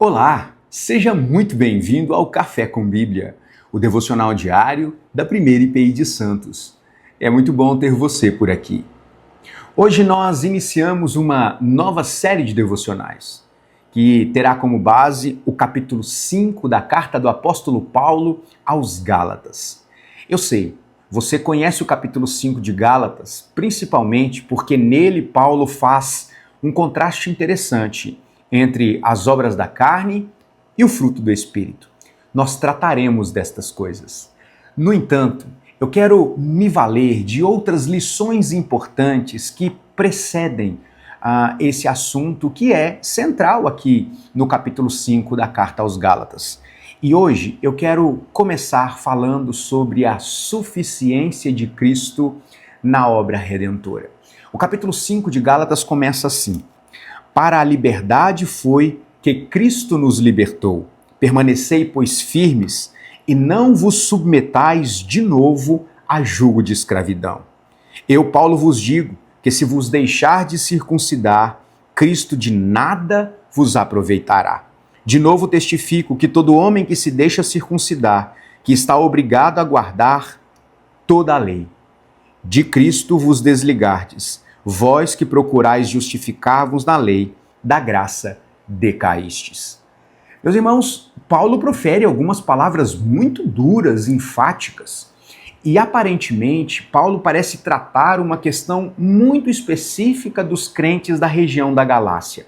Olá, seja muito bem-vindo ao Café com Bíblia, o devocional diário da Primeira IPI de Santos. É muito bom ter você por aqui. Hoje nós iniciamos uma nova série de devocionais, que terá como base o capítulo 5 da carta do apóstolo Paulo aos Gálatas. Eu sei, você conhece o capítulo 5 de Gálatas, principalmente porque nele Paulo faz um contraste interessante entre as obras da carne e o fruto do Espírito. Nós trataremos destas coisas. No entanto, eu quero me valer de outras lições importantes que precedem esse assunto que é central aqui no capítulo 5 da carta aos Gálatas. E hoje eu quero começar falando sobre a suficiência de Cristo na obra redentora. O capítulo 5 de Gálatas começa assim: Para a liberdade foi que Cristo nos libertou. Permanecei, pois, firmes, e não vos submetais de novo a jugo de escravidão. Eu, Paulo, vos digo que se vos deixardes circuncidar, Cristo de nada vos aproveitará. De novo testifico que todo homem que se deixa circuncidar, que está obrigado a guardar toda a lei. De Cristo vos desligardes, vós que procurais justificar-vos na lei, da graça decaístes. Meus irmãos, Paulo profere algumas palavras muito duras, enfáticas, e aparentemente Paulo parece tratar uma questão muito específica dos crentes da região da Galácia.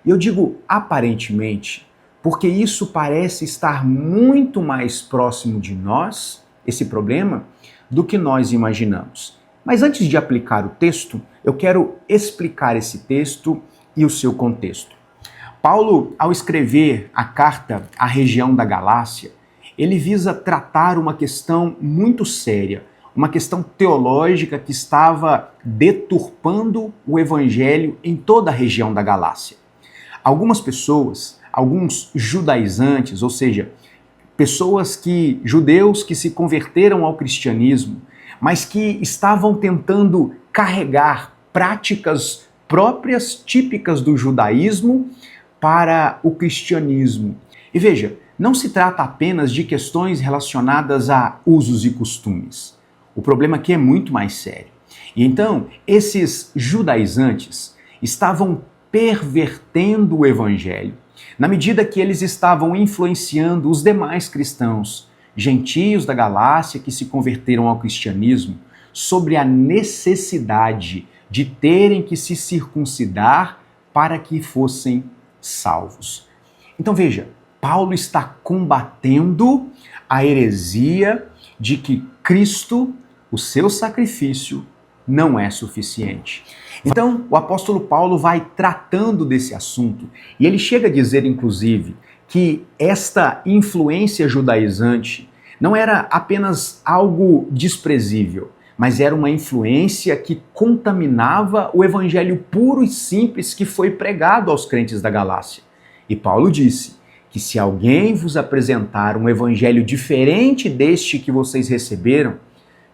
E eu digo aparentemente, porque isso parece estar muito mais próximo de nós, esse problema, do que nós imaginamos. Mas antes de aplicar o texto, eu quero explicar esse texto e o seu contexto. Paulo, ao escrever a carta à região da Galácia, ele visa tratar uma questão muito séria, uma questão teológica que estava deturpando o evangelho em toda a região da Galácia. Algumas pessoas, alguns judaizantes, ou seja, judeus que se converteram ao cristianismo, mas que estavam tentando carregar práticas próprias, típicas do judaísmo, para o cristianismo. E veja, não se trata apenas de questões relacionadas a usos e costumes. O problema aqui é muito mais sério. E então, esses judaizantes estavam pervertendo o evangelho, na medida que eles estavam influenciando os demais cristãos, gentios da Galácia que se converteram ao cristianismo, sobre a necessidade de terem que se circuncidar para que fossem salvos. Então veja, Paulo está combatendo a heresia de que Cristo, o seu sacrifício, não é suficiente. Então, o apóstolo Paulo vai tratando desse assunto e ele chega a dizer, inclusive, que esta influência judaizante não era apenas algo desprezível, mas era uma influência que contaminava o evangelho puro e simples que foi pregado aos crentes da Galácia. E Paulo disse que se alguém vos apresentar um evangelho diferente deste que vocês receberam,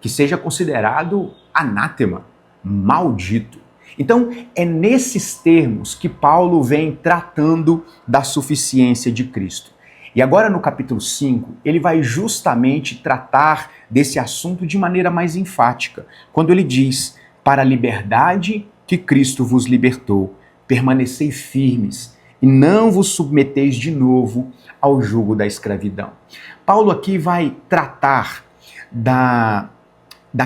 que seja considerado anátema, maldito. Então, é nesses termos que Paulo vem tratando da suficiência de Cristo. E agora no capítulo 5, ele vai justamente tratar desse assunto de maneira mais enfática, quando ele diz: para a liberdade que Cristo vos libertou, permanecei firmes e não vos submeteis de novo ao jugo da escravidão. Paulo aqui vai tratar da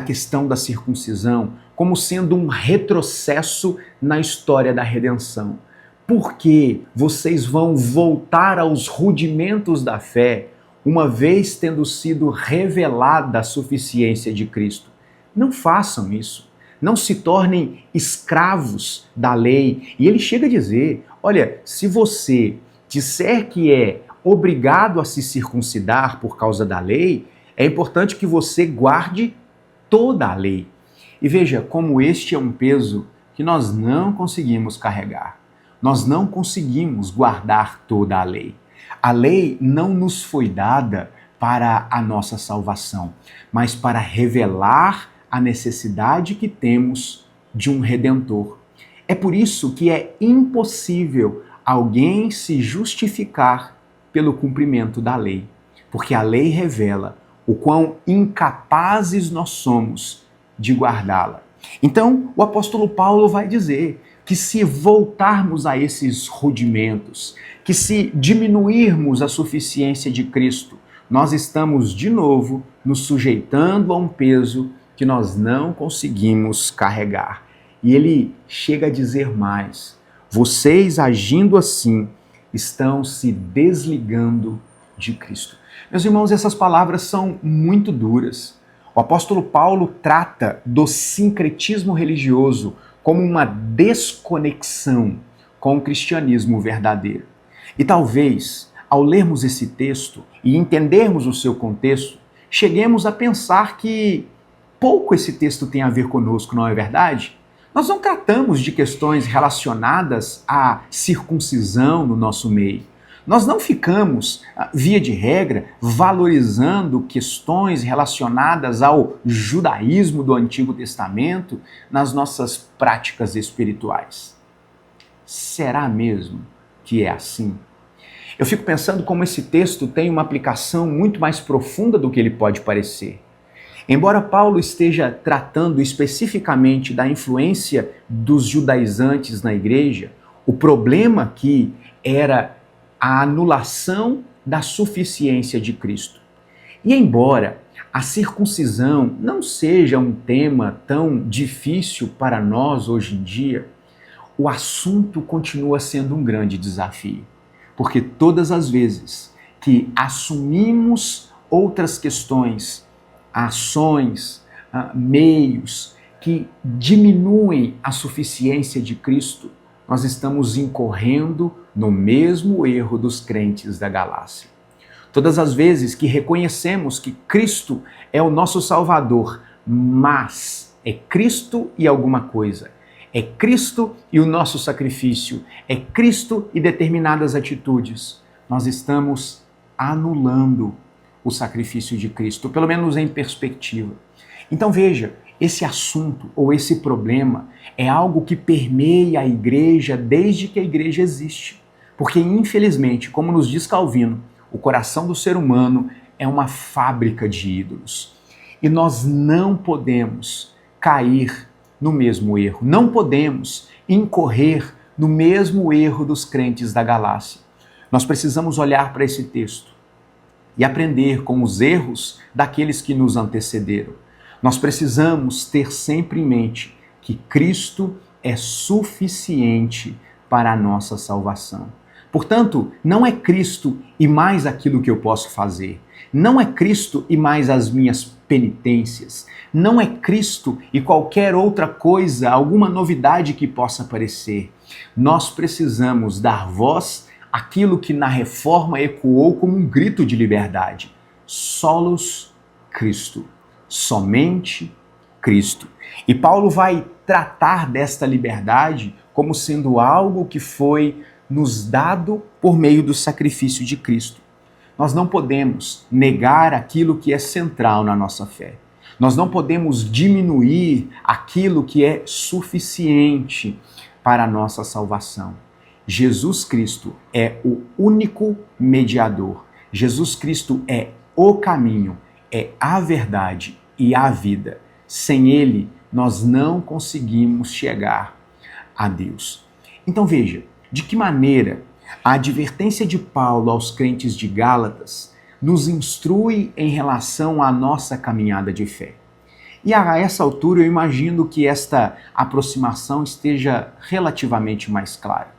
questão da circuncisão como sendo um retrocesso na história da redenção. Porque vocês vão voltar aos rudimentos da fé, uma vez tendo sido revelada a suficiência de Cristo. Não façam isso. Não se tornem escravos da lei. E ele chega a dizer, olha, se você disser que é obrigado a se circuncidar por causa da lei, é importante que você guarde toda a lei. E veja como este é um peso que nós não conseguimos carregar. Nós não conseguimos guardar toda a lei. A lei não nos foi dada para a nossa salvação, mas para revelar a necessidade que temos de um Redentor. É por isso que é impossível alguém se justificar pelo cumprimento da lei, porque a lei revela o quão incapazes nós somos de guardá-la. Então, o apóstolo Paulo vai dizer que se voltarmos a esses rudimentos, que se diminuirmos a suficiência de Cristo, nós estamos de novo nos sujeitando a um peso que nós não conseguimos carregar. E ele chega a dizer mais: vocês agindo assim estão se desligando de Cristo. Meus irmãos, essas palavras são muito duras. O apóstolo Paulo trata do sincretismo religioso como uma desconexão com o cristianismo verdadeiro. E talvez, ao lermos esse texto e entendermos o seu contexto, cheguemos a pensar que pouco esse texto tem a ver conosco, não é verdade? Nós não tratamos de questões relacionadas à circuncisão no nosso meio. Nós não ficamos, via de regra, valorizando questões relacionadas ao judaísmo do Antigo Testamento nas nossas práticas espirituais. Será mesmo que é assim? Eu fico pensando como esse texto tem uma aplicação muito mais profunda do que ele pode parecer. Embora Paulo esteja tratando especificamente da influência dos judaizantes na igreja, o problema aqui era a anulação da suficiência de Cristo. E embora a circuncisão não seja um tema tão difícil para nós hoje em dia, o assunto continua sendo um grande desafio. Porque todas as vezes que assumimos outras questões, ações, meios que diminuem a suficiência de Cristo, nós estamos incorrendo no mesmo erro dos crentes da Galácia. Todas as vezes que reconhecemos que Cristo é o nosso Salvador, mas é Cristo e alguma coisa, é Cristo e o nosso sacrifício, é Cristo e determinadas atitudes, nós estamos anulando o sacrifício de Cristo, pelo menos em perspectiva. Então veja, esse assunto ou esse problema é algo que permeia a igreja desde que a igreja existe. Porque, infelizmente, como nos diz Calvino, o coração do ser humano é uma fábrica de ídolos. E nós não podemos cair no mesmo erro, não podemos incorrer no mesmo erro dos crentes da Galácia. Nós precisamos olhar para esse texto e aprender com os erros daqueles que nos antecederam. Nós precisamos ter sempre em mente que Cristo é suficiente para a nossa salvação. Portanto, não é Cristo e mais aquilo que eu posso fazer. Não é Cristo e mais as minhas penitências. Não é Cristo e qualquer outra coisa, alguma novidade que possa aparecer. Nós precisamos dar voz àquilo que na Reforma ecoou como um grito de liberdade. Solos Cristo. Somente Cristo. E Paulo vai tratar desta liberdade como sendo algo que foi nos dado por meio do sacrifício de Cristo. Nós não podemos negar aquilo que é central na nossa fé. Nós não podemos diminuir aquilo que é suficiente para a nossa salvação. Jesus Cristo é o único mediador. Jesus Cristo é o caminho, é a verdade e a vida. Sem Ele, nós não conseguimos chegar a Deus. Então veja, de que maneira a advertência de Paulo aos crentes de Gálatas nos instrui em relação à nossa caminhada de fé. E a essa altura eu imagino que esta aproximação esteja relativamente mais clara.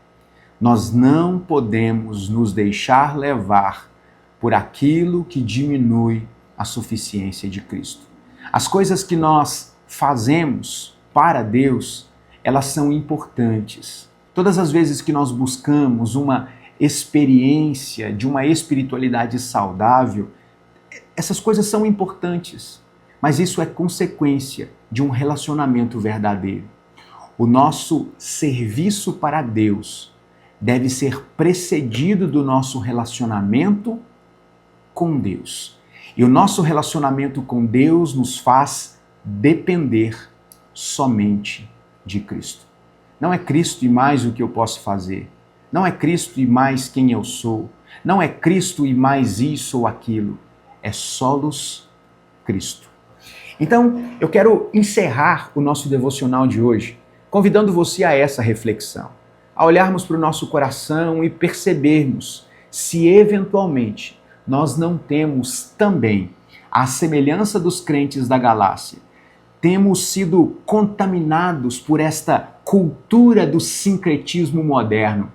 Nós não podemos nos deixar levar por aquilo que diminui a suficiência de Cristo. As coisas que nós fazemos para Deus, elas são importantes. Todas as vezes que nós buscamos uma experiência de uma espiritualidade saudável, essas coisas são importantes, mas isso é consequência de um relacionamento verdadeiro. O nosso serviço para Deus deve ser precedido do nosso relacionamento com Deus. E o nosso relacionamento com Deus nos faz depender somente de Cristo. Não é Cristo e mais o que eu posso fazer, Não é Cristo e mais quem eu sou. Não é Cristo e mais isso ou aquilo. É solos Cristo. Então, eu quero encerrar o nosso devocional de hoje convidando você a essa reflexão, a olharmos para o nosso coração e percebermos se eventualmente nós não temos também, à semelhança dos crentes da Galácia, temos sido contaminados por esta cultura do sincretismo moderno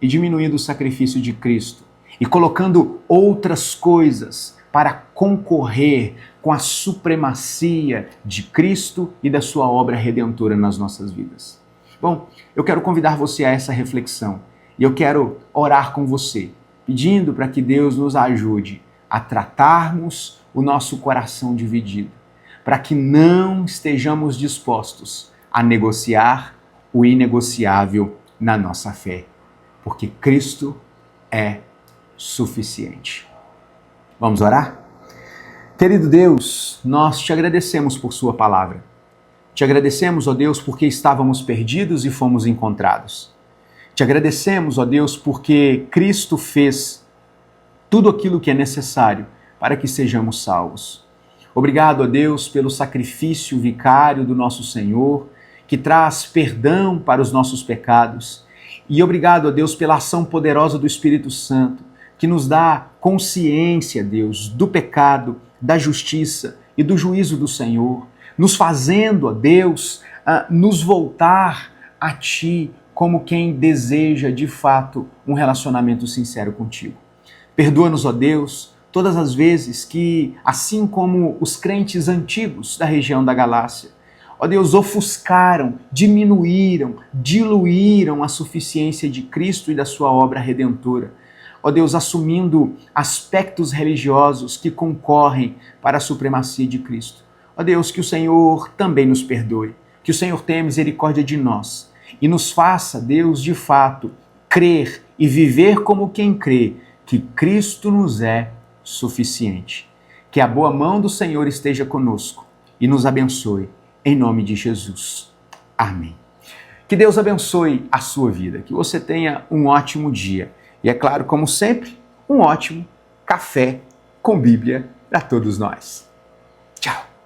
e diminuindo o sacrifício de Cristo e colocando outras coisas para concorrer com a supremacia de Cristo e da sua obra redentora nas nossas vidas. Bom, eu quero convidar você a essa reflexão e eu quero orar com você, pedindo para que Deus nos ajude a tratarmos o nosso coração dividido, para que não estejamos dispostos a negociar o inegociável na nossa fé, porque Cristo é suficiente. Vamos orar? Querido Deus, nós te agradecemos por sua palavra. Te agradecemos, ó Deus, porque estávamos perdidos e fomos encontrados. Te agradecemos, ó Deus, porque Cristo fez tudo aquilo que é necessário para que sejamos salvos. Obrigado, ó Deus, pelo sacrifício vicário do nosso Senhor, que traz perdão para os nossos pecados. E obrigado, ó Deus, pela ação poderosa do Espírito Santo, que nos dá consciência, Deus, do pecado, da justiça e do juízo do Senhor, nos fazendo, ó Deus, nos voltar a Ti como quem deseja, de fato, um relacionamento sincero contigo. Perdoa-nos, ó Deus, todas as vezes que, assim como os crentes antigos da região da Galácia, ó Deus, ofuscaram, diminuíram, diluíram a suficiência de Cristo e da sua obra redentora. Ó Deus, assumindo aspectos religiosos que concorrem para a supremacia de Cristo. Ó Deus, que o Senhor também nos perdoe, que o Senhor tenha misericórdia de nós e nos faça, Deus, de fato, crer e viver como quem crê que Cristo nos é suficiente. Que a boa mão do Senhor esteja conosco e nos abençoe, em nome de Jesus. Amém. Que Deus abençoe a sua vida, que você tenha um ótimo dia. E é claro, como sempre, um ótimo café com Bíblia para todos nós. Tchau!